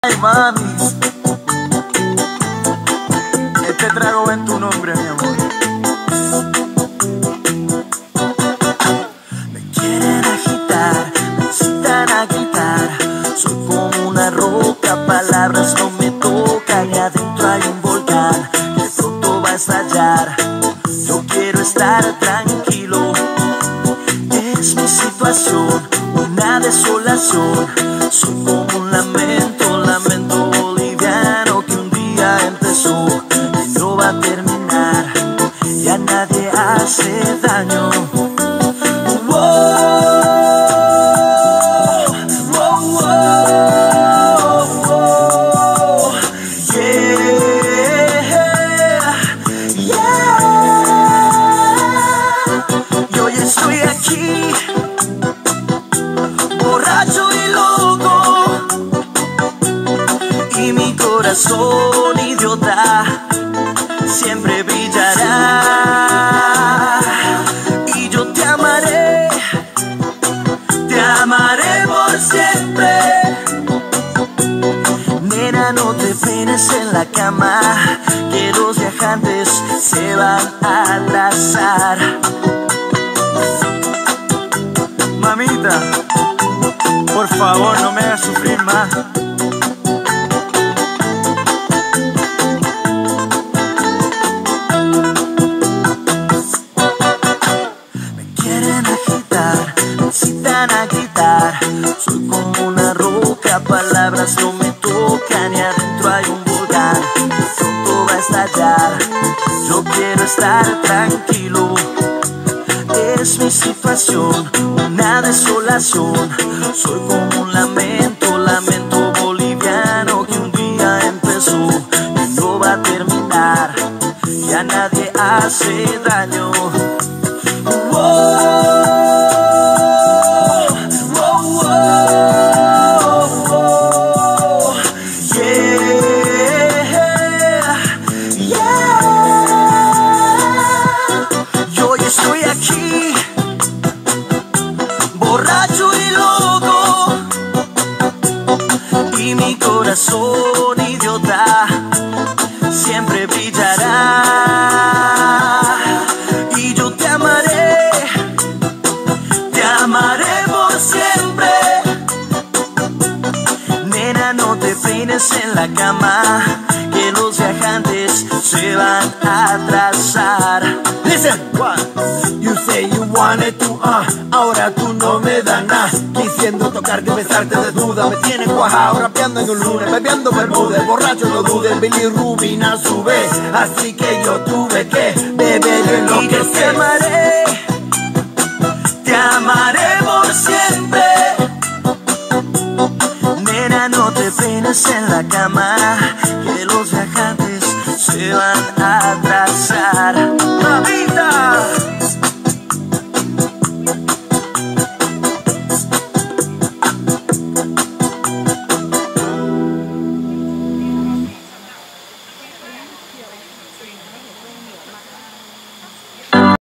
Ay, mami, este trago va en tu nombre, mi amor. Me quieren agitar, me incitan a gritar. Soy como una roca, palabras no me tocan. Y adentro hay un volcán que pronto va a estallar. Yo quiero estar tranquilo. Es mi situación, una desolación. Soy como un lamento, lamento boliviano que un día empezó y no va a terminar. Y a nadie hace daño. Y hoy estoy aquí, borracho y loco, y mi corazón idiota siempre brillará. Y yo te amaré por siempre. Nena, no te peines en la cama, que los viajantes se van a atrasar. Mamita, por favor, no me hagas sufrir más. Me quieren agitar, me incitan a gritar. Soy como una roca, palabras no me tocan. Y adentro hay un volcán que pronto va a estallar. Yo quiero estar tranquilo. Es mi situación, una desolación. Soy como un lamento, lamento boliviano que un día empezó y no va a terminar. Y a nadie hace daño. Yo estoy aquí, borracho y loco, y mi corazón idiota siempre brillará. Y yo te amaré por siempre. Nena, no te peines en la cama, que los viajantes se van a atrasar. Listen, what? You say you wanted to, ahora tú no me das nada. Quisiendo tocarte, besarte desnuda, me tienen cuajado, rapeando en un lunes, bebiendo bermudes, borracho no dudes, Billy Rubin a su vez. Así que yo tuve que beber en lo Y que yo sé. te amaré por siempre. Nena, no te peines en la cama, que los viajantes se van a